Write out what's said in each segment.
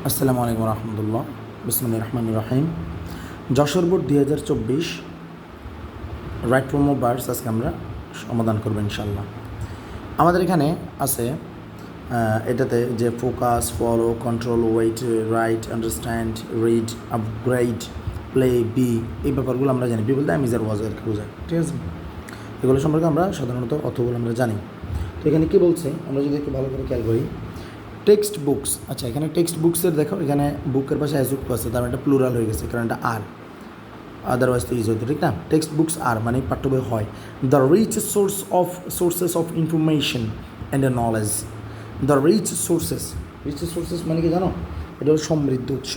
আসসালামু আলাইকুম রহমতুল্লাহ। বিসমিল্লাহির রহমানির রহিম। Jessore board 2024 right form verbs আজকে আমরা সমাধান করবো ইনশাল্লাহ। আমাদের এখানে আছে এটাতে যে focus, follow, control, wait, write, understand, read, upgrade, play, be, এই ব্যাপারগুলো আমরা জানি। বি বলতে অ্যামিজার ওয়াজারকে বোঝায়, ঠিক আছে। এগুলো সম্পর্কে আমরা সাধারণত অর্থগুলো আমরা জানি। তো এখানে কী বলছে আমরা যদি একটু ভালো করে খেয়াল করি, টেক্সট বুকস। আচ্ছা, এখানে টেক্সট বুকসের দেখো, এখানে বুকের পাশে অ্যাযুক্ত আছে, তার একটা প্লুরাল হয়ে গেছে, কারণ এটা আর, আদারওয়াইজ তো ইজ হতো, ঠিক না। টেক্সট বুকস আর মানে পাঠ্য বই হয়। The rich sources of information and a knowledge. The rich sources মানে কি জানো? এটা হলো সমৃদ্ধ উৎস।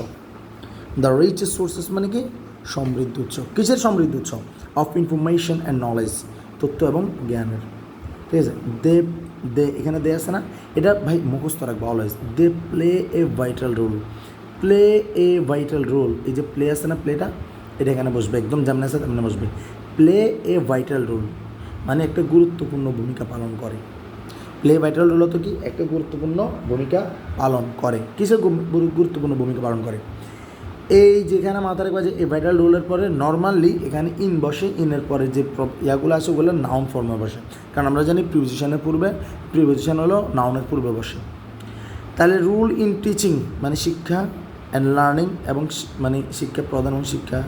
দ্য রিচ সোর্সেস মানে কি? সমৃদ্ধ উৎস। কিসের সমৃদ্ধ উৎস? অফ ইনফরমেশন অ্যান্ড নলেজ, তথ্য এবং জ্ঞানের, ঠিক আছে। দে দে এখানে দে আছে না, এটা ভাই মুখস্থ রাখবো always. They play a vital role. Play a vital role, এই যে প্লে আছে না, প্লেটা এটা এখানে বসবে, একদম যেমন আছে তেমনি বসবে। প্লে এ ভাইটাল রোল মানে একটা গুরুত্বপূর্ণ ভূমিকা পালন করে। প্লে ভাইটাল রোল হতো কি? একটা গুরুত্বপূর্ণ ভূমিকা পালন করে। কিসের গুরুত্বপূর্ণ ভূমিকা পালন করে? এই যেখানে মাথায় রাখবা যে এই ভাইটাল রোলের পরে নর্মালি এখানে ইন বসে, ইনের পরে যে ইয়াগুলো আসে ওগুলো নাউন ফর্মে বসে, কারণ আমরা জানি প্রিপোজিশনের পূর্বে, প্রিপোজিশন হলো নাউনের পূর্বে বসে। তাহলে রুল ইন টিচিং মানে শিক্ষা, অ্যান্ড লার্নিং এবং মানে শিক্ষা প্রদান এবং শিক্ষা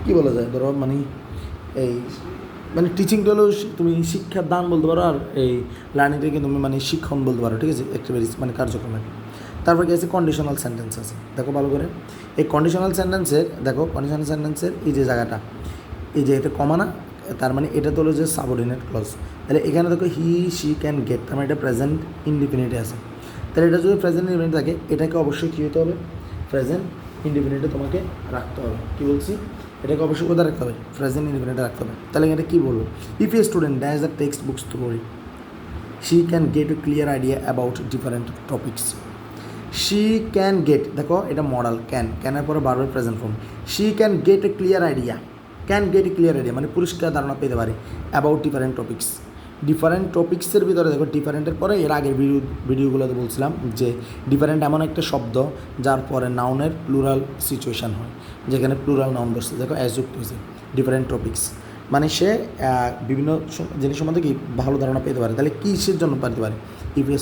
কী বলা যায়, ধরো মানে এই মানে টিচিংটা হলো তুমি শিক্ষার দান বলতে পারো, আর এই লার্নিংটাকে তুমি মানে শিক্ষণ বলতে পারো, ঠিক আছে, অ্যাক্টিভিটিস মানে কার্যক্রমে। তারপর কি আছে? কন্ডিশনাল সেন্টেন্স আছে, দেখো ভালো করে। এই কন্ডিশনাল সেন্টেন্সের এই যে জায়গাটা, এই যে এটা কমা না, তার মানে এটা তো হলো যে সাবঅর্ডিনেট ক্লজ। তাহলে এখানে দেখো হি, শি, ক্যান, গেট, তার মানে এটা প্রেজেন্ট ইনডিফিনিটে আছে। তাহলে এটা যদি প্রেজেন্ট ইনডিফিনিট থাকে, এটাকে অবশ্যই কী হতে হবে? প্রেজেন্ট ইনডিফিনিটে তোমাকে রাখতে হবে। কী বলছি? এটাকে অবশ্যই কোথায় রাখতে হবে? প্রেজেন্ট ইনডিফিনিটে রাখতে হবে। তাহলে এটা কী বলবো? If a student dash the text books thoroughly, she can get A clear idea about different topics. She can get, দেখো এটা মডাল, ক্যানের পরে বারবার present form. She can get A clear idea, মানে পরিষ্কার ধারণা পেতে পারে অ্যাবাউট ডিফারেন্ট টপিক্সের ভিতরে দেখো ডিফারেন্টের পরে এর আগের ভিডিওগুলোতে বলছিলাম যে ডিফারেন্ট এমন একটা শব্দ যার পরে নাউনের প্লুরাল সিচুয়েশান হয়, যেখানে প্লুরাল নাউন বসছে, দেখো অ্যাযুক্ত হয়েছে ডিফারেন্ট টপিক্স, মানে সে বিভিন্ন জিনিস সম্বন্ধে কি ভালো ধারণা পেতে পারে। তাহলে কিসের জন্য পারতে পারে? If a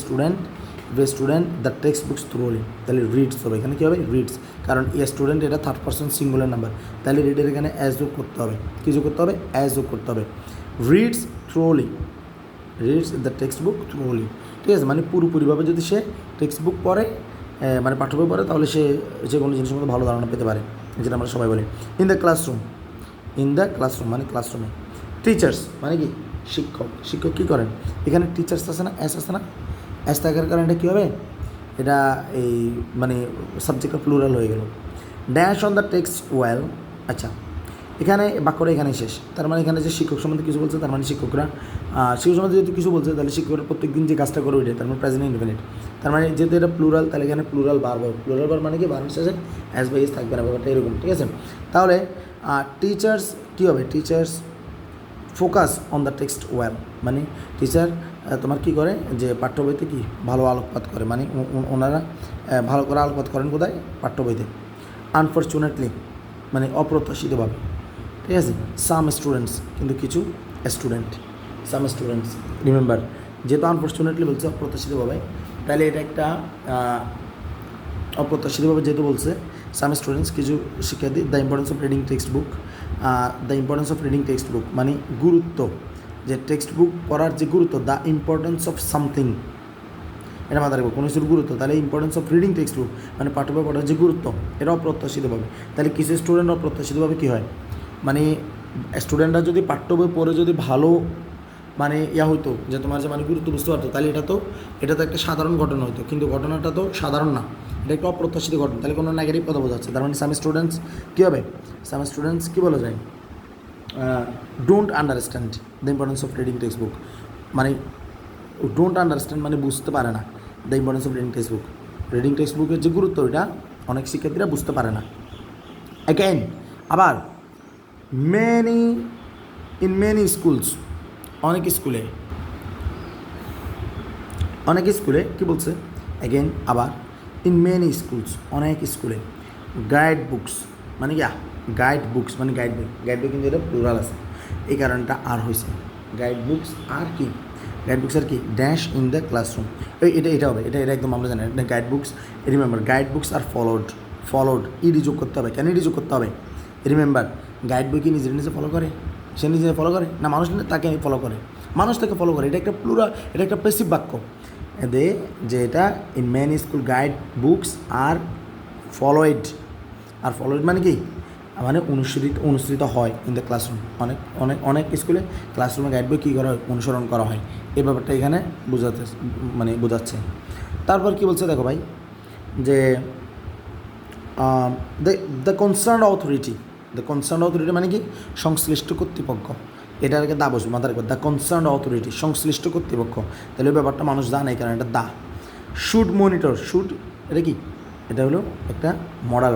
student the text books thoroughly, তাহলে রিডস হবে, এখানে কী হবে? রিডস, কারণ এ স্টুডেন্ট এটা থার্ড পারসন সিঙ্গুলার নাম্বার, তাহলে রিডের এখানে অ্যাজ যোগ করতে হবে। কী যোগ করতে হবে? অ্যাজ যোগ করতে হবে। Reads the text book thoroughly, ঠিক আছে, মানে পুরোপুরিভাবে যদি সে টেক্সট বুক পড়ে, মানে পাঠ্যবই পড়ে, তাহলে সে যে কোনো জিনিসের মধ্যে ভালো ধারণা পেতে পারে, যেটা আমরা সবাই বলি। ইন দ্য ক্লাসরুম মানে ক্লাসরুমে। টিচার্স মানে কি? শিক্ষক কী করেন? এখানে টিচার্স আছে না, আছে না, থাকার কারণে এটা কী হবে? এটা এই মানে সাবজেক্টটা প্লুরাল হয়ে গেল। Dash on the text well. আচ্ছা, এখানে বাক্যটা এখানে শেষ, তার মানে এখানে যে শিক্ষক সম্বন্ধে কিছু বলছে, তার মানে শিক্ষক সম্বন্ধে যেহেতু কিছু বলছে, তাহলে শিক্ষকরা প্রত্যেক দিন যে কাজটা করে ওইটা, তার মানে প্রেজেন্ট ইনডিফিনিট। তার মানে যেহেতু এটা প্লুরাল, তাহলে এখানে প্লুরাল বার মানে কি? বারের শেষে অ্যাজ বাই এস থাকবে না, ব্যাপারটা এরকম, ঠিক আছে। তাহলে টিচার্স কী হবে? Teachers focus on the text well, মানে টিচার তোমার কী করে? যে পাঠ্য বইতে কি ভালো আলোকপাত করে, মানে ওনারা ভালো করে আলোকপাত করেন কোথায়? পাঠ্য বইতে। আনফর্চুনেটলি মানে অপ্রত্যাশিতভাবে, ঠিক আছে। সাম স্টুডেন্টস, কিন্তু কিছু স্টুডেন্টস রিমেম্বার, যেহেতু আনফর্চুনেটলি বলছে অপ্রত্যাশিতভাবে, তাহলে এটা একটা অপ্রত্যাশিতভাবে যেহেতু বলছে, সাম স্টুডেন্টস কিছু শিক্ষার্থী। The importance of reading text book মানে গুরুত্ব, যে টেক্সট বুক পড়ার যে গুরুত্ব, দ্য ইম্পর্টেন্স অফ সামথিং, এটা মাথায় রাখবো, কোনো কিছুর গুরুত্ব। তাহলে importance of reading text book মানে পাঠ্যবই পড়ার যে গুরুত্ব, এটা অপ্রত্যাশিতভাবে। তাহলে কিছু স্টুডেন্ট অপ্রত্যাশিতভাবে কী হয়? মানে স্টুডেন্টরা যদি পাঠ্য বই পড়ে যদি ভালো মানে হইতো, যে তোমার যে মানে গুরুত্ব বুঝতে পারতো, তাহলে এটা তো একটা সাধারণ ঘটনা হতো, কিন্তু ঘটনাটা তো সাধারণ না, এটা একটা অপ্রত্যাশিত ঘটনা। তাহলে কোনো নেগেটিভ কথা বোঝাচ্ছে, তার মানে সাম স্টুডেন্টস কী বলা যায়? Don't understand the importance of reading text book, মানে ডোন্ট আন্ডারস্ট্যান্ড মানে বুঝতে পারে না the importance of reading text বুকের যে গুরুত্ব, এটা অনেক শিক্ষার্থীরা বুঝতে পারে না। অ্যাগেন আবার ইন মেনি স্কুলস, অনেক স্কুলে কী বলছে? অ্যাগেন আবার ইন মেনি স্কুলস, অনেক স্কুলে গাইড বুকস মানে কি গাইড বুকস মানে গাইড বই কিন্তু এটা প্লুরাল আছে, এই কারণটা আর হয়েছে। গাইড বুকস আর কি, গাইড বুকস আর কি ড্যাশ ইন দ্য ক্লাসরুম, এটা হবে, এটা একদম আমরা জানি। Guide books, remember guide books are followed ED যোগ করতে হবে। কেন ইডি যোগ করতে হবে? রিমেম্বার গাইড বই কি নিজে ফলো করে? সে নিজে ফলো করে না, মানুষ তাকে ফলো করে, মানুষ তাকে ফলো করে। এটা একটা প্লুরাল, এটা একটা প্যাসিভ বাক্য। যে এটা in many school guide books are followed, আর ফলোয়েড মানে কি, মানে অনুসৃত হয় ইন দ্য ক্লাসরুম। অনেক স্কুলে ক্লাসরুমে গাইড বই কী করা হয়, অনুসরণ করা হয়। এই ব্যাপারটা এখানে বোঝাচ্ছে। তারপর কি বলছে দেখো ভাই, যে দ্য কনসার্ন অথরিটি মানে কি, সংশ্লিষ্ট কর্তৃপক্ষ। এটা আগে দা বসবে মাথার উপর, দ্য কনসার্ন অথরিটি, সংশ্লিষ্ট কর্তৃপক্ষ। তাহলে ওই ব্যাপারটা মানুষ জানে, এই কারণে এটা দা। শুড মনিটর, শুড এটা কি, এটা হলো একটা মডাল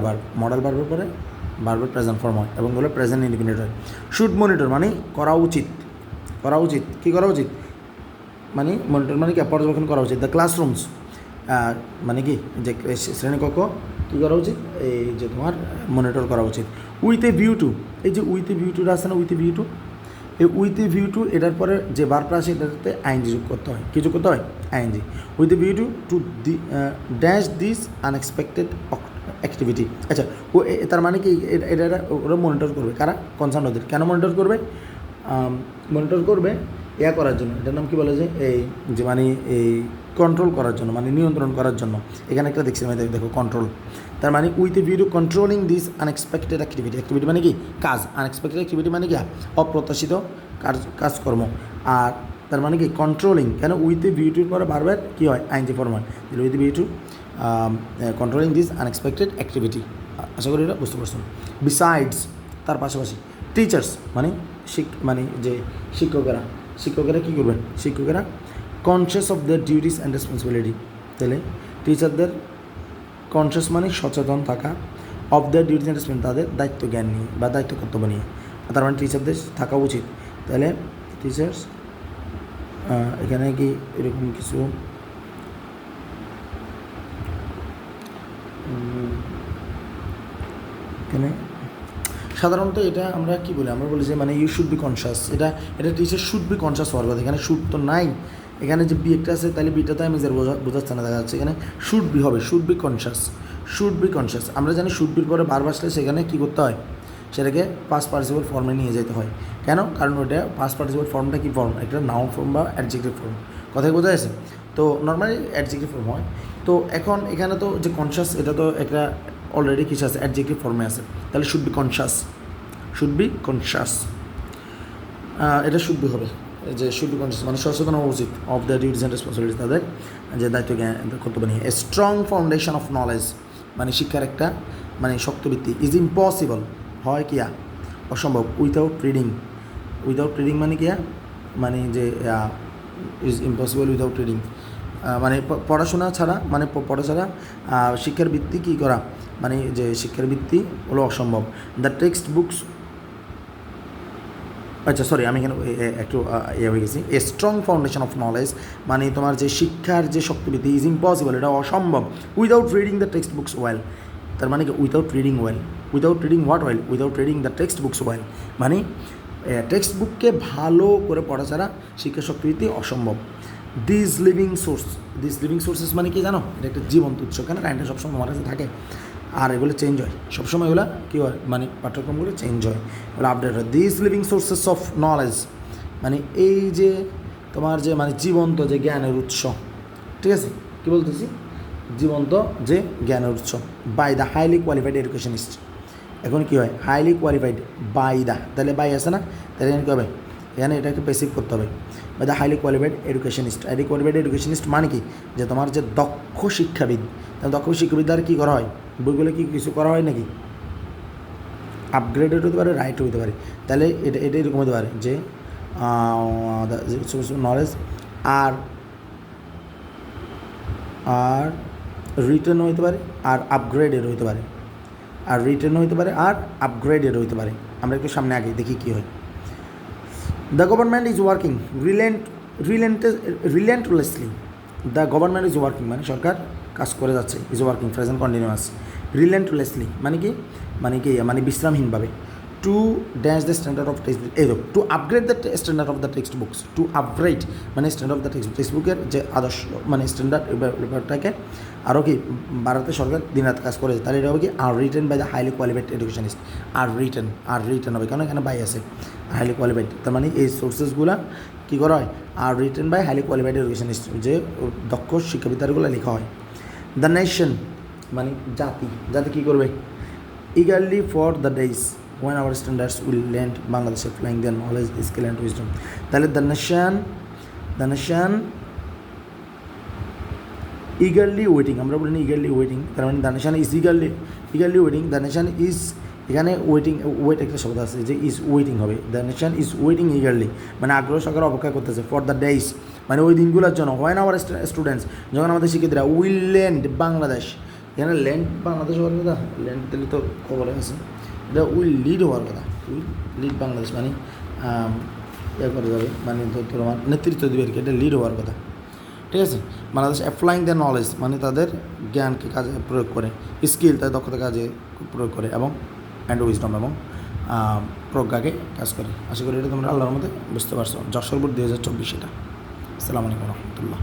ভার্বের পরে ভার্বের প্রেজেন্ট ফর্ম হয় এবং হলো প্রেজেন্ট ইন্ডিপেন্ডেন্ট হয়। শুড মনিটর মানে করা উচিত, কী করা উচিত, মানে মনিটর মানে কি পর্যবেক্ষণ করা উচিত। দ্য ক্লাসরুমস মানে কি, যে শ্রেণীকক্ষ কী করা উচিত, এই যে তোমার মনিটর করা উচিত। উইথ এ ভিউ টু, এই যে উইথ এ ভিউ টুটা আছে না, উইথ এ ভিউ টু, এই উইথ এ ভিউ টু এটার পরে যে বারটা আসে এটাতে আইএনজি যোগ করতে হয়। কী যোগ করতে হয়? ING. With a view to dash this unexpected activity. আচ্ছা, তার মানে কি, এটা ওরা মনিটর করবে, কারা? কনসার্ন ওদের। কেন মনিটর করবে? মনিটর করবে করার জন্য, এটার নাম কি বলে, যে এই যে মানে এই কন্ট্রোল করার জন্য, মানে নিয়ন্ত্রণ করার জন্য। এখানে একটা দেখছি আমি, দেখো কন্ট্রোল, তার মানে with a view to controlling this unexpected activity মানে কি, কাজ। আনএক্সপেক্টেড অ্যাক্টিভিটি মানে কি, অপ্রত্যাশিত কাজকর্ম। আর তার মানে কি কন্ট্রোলিং, কেন উইথ এ ভিউ টুর পরে বারবার কী হয়, আইএনজি ফর্ম হয়। With a view to controlling this unexpected activity. আশা করি এটা বুঝতে পারছেন। বিসাইডস, তার পাশাপাশি টিচার্স মানে যে শিক্ষকেরা কী করবেন, শিক্ষকেরা conscious of their duties and responsibility. তাহলে টিচারদের কনসিয়াস মানে সচেতন থাকা, of their duties and responsibility তাদের দায়িত্ব জ্ঞান নিয়ে বা দায়িত্ব কর্তব্য নিয়ে, তার মানে টিচারদের থাকা উচিত। তাহলে টিচার্স এখানে কি এরকম কিছু এখানে সাধারণত এটা আমরা কি বলি, আমরা বলি যে মানে ইউ শুড বি কনসিয়াস, এটা টিচার শুড বি কনসিয়াস হওয়ার কথা। এখানে শুড তো নাই, এখানে যে বি একটা আছে, তাহলে বিটাতে আমি বোঝাচ্ছে না, দেখা যাচ্ছে এখানে শুড বি হবে, শুড বি কনসিয়াস। আমরা জানি শুড বির পরে বার আসলে সেখানে কী করতে হয়, সেটাকে পাস্ট পার্টিসিপল ফর্মে নিয়ে যেতে হয়। কেন? কারণ ওটা পাস্ট পার্টিসিপল ফর্মটা কী ফর্ম, একটা নাউন ফর্ম বা অ্যাডজেক্টিভ ফর্ম, কথাই বোঝা যাচ্ছে। তো নর্মালি অ্যাডজেক্টিভ ফর্ম হয়। তো এখন এখানে তো যে কনসিয়াস, এটা তো একটা অলরেডি কিছু আছে, অ্যাডজেক্টিভ ফর্মে আছে, তাহলে শুড বি কনসিয়াস, এটা শুড বি হবে, যে শুড বি কনসিয়াস মানে সচেতন হওয়া উচিত, of the duties and responsibilities, তাদের যে দায়িত্ব জ্ঞান কর্তব্য নিয়ে। A strong foundation of knowledge মানে শিক্ষার একটা মানে শক্ত ভিত্তি। ইজ ইম্পসিবল হয় কিয়া, অসম্ভব। উইথাউট রিডিং মানে কিয়া, মানে যে ইজ ইম্পসিবল উইথাউট রিডিং মানে পড়াশোনা ছাড়া, মানে পড়া ছাড়া শিক্ষার ভিত্তি কী করা, মানে যে শিক্ষার ভিত্তি হলো অসম্ভব। দ্য টেক্সট বুকস, আচ্ছা সরি, আমি এখানে একটু হয়ে গেছি। A strong foundation of knowledge মানে তোমার যে শিক্ষার যে শক্তিভিত্তি, ইজ ইম্পসিবল এটা অসম্ভব, without reading the text books well. তার মানে কি without reading the text books well মানে টেক্সট বুককে ভালো করে পড়া ছাড়া শিক্ষা শক্তিভিত্তি অসম্ভব। দিস লিভিং সোর্সেস মানে কি জানো, এটা একটা জীবন্ত উৎস। কেন? কারেন্টটা সবসময় আমার কাছে থাকে, আর এগুলো চেঞ্জ হয় সবসময়, এগুলো কী হয় মানে পাঠ্যক্রমগুলো চেঞ্জ হয়, এগুলো আপডেট হয়। This living sources of knowledge মানে এই যে তোমার যে মানে জীবন্ত যে জ্ঞানের উৎস, ঠিক আছে, কী বলতেছি, জীবন্ত যে জ্ঞানের উৎস। By the highly qualified educationist, এখন কী হয়, হাইলি কোয়ালিফাইড বাই দ্য, তাহলে বাই আছে না, তাহলে এখানে কী হবে, এখানে এটাকে পেসিভ করতে হবে। By the highly qualified educationist মানে কি, যে তোমার যে দক্ষ শিক্ষাবিদ, তাহলে দক্ষ শিক্ষাবিদ দ্বারা কী করা হয়, বইগুলো কি কিছু করা হয় নাকি, আপগ্রেডেড হতে পারে, রাইট হতে পারে। তাহলে এটা এরকম হতে পারে যে নলেজ আর রিটার্ন হইতে পারে, আর আপগ্রেডেড হইতে পারে, আমরা একটু সামনে আগে দেখি কী হয়। The government is working relentlessly, the government is working মানে সরকার কাজ করে যাচ্ছে, is working present continuous. Relentlessly মানে কি, মানে বিশ্রামহীনভাবে। To dash the standard of textbook, এই to upgrade the standard of the textbooks. To upgrade মানে স্ট্যান্ডার্ড অফ দ্য টেক্সট বুকের যে আদর্শ মানে স্ট্যান্ডার্ড ব্যাপারটাকে আরও কি বাড়াতে সরকার দিনরাত কাজ করেছে। তাহলে এটা হবে কি are written by the highly qualified educationist. Are written হবে, কারণ এখানে বাই আছে হাইলি কোয়ালিফাইড, তার মানে এই সোর্সেসগুলো কী করা হয়, are written by highly qualified educationist, যে দক্ষ শিক্ষাবিদ্যাগুলো লেখা হয়। দ্য নেশন মানে জাতি কী করবে, eagerly for the days when our standards will land Bangladesh applying their knowledge, skill and wisdom. তাহলে the nation eagerly waiting, আমরা বলি না eagerly waiting, তার মানে the nation is eagerly waiting, the nation is এখানে ওয়েট একটা শব্দ আছে যে ইজ ওয়েটিং হবে, the nation is waiting eagerly মানে আগ্রহ সহকারে অপেক্ষা করতেছে, ফর দ্য ডেইজ মানে ওই দিনগুলোর জন্য, হয় না আমার স্টুডেন্টস যখন আমাদের শিক্ষার্থীরা উইল ল্যান্ড বাংলাদেশ, এখানে ল্যান্ড বাংলাদেশ হওয়ার কথা, ল্যান্ড দিলে তো খবরে আছে, এটা উইল লিড হওয়ার কথা, উইল লিড বাংলাদেশ মানে ইয়ে করে যাবে, মানে তোমার নেতৃত্ব দেবে আর কি, এটা লিড হওয়ার কথা, ঠিক আছে। বাংলাদেশ অ্যাপ্লাইং দ্য নলেজ মানে তাদের জ্ঞানকে কাজে প্রয়োগ করে, স্কিল তাদের দক্ষতা কাজে প্রয়োগ করে, এবং অ্যান্ড উইজডম এবং প্রজ্ঞাকে কাজ করে। আশা করি এটা তোমরা আল্লাহর মধ্যে বুঝতে পারছো। যশোর বোর্ড 2024 এটা। আসসালামু আলাইকুম রহমতুল্লাহ।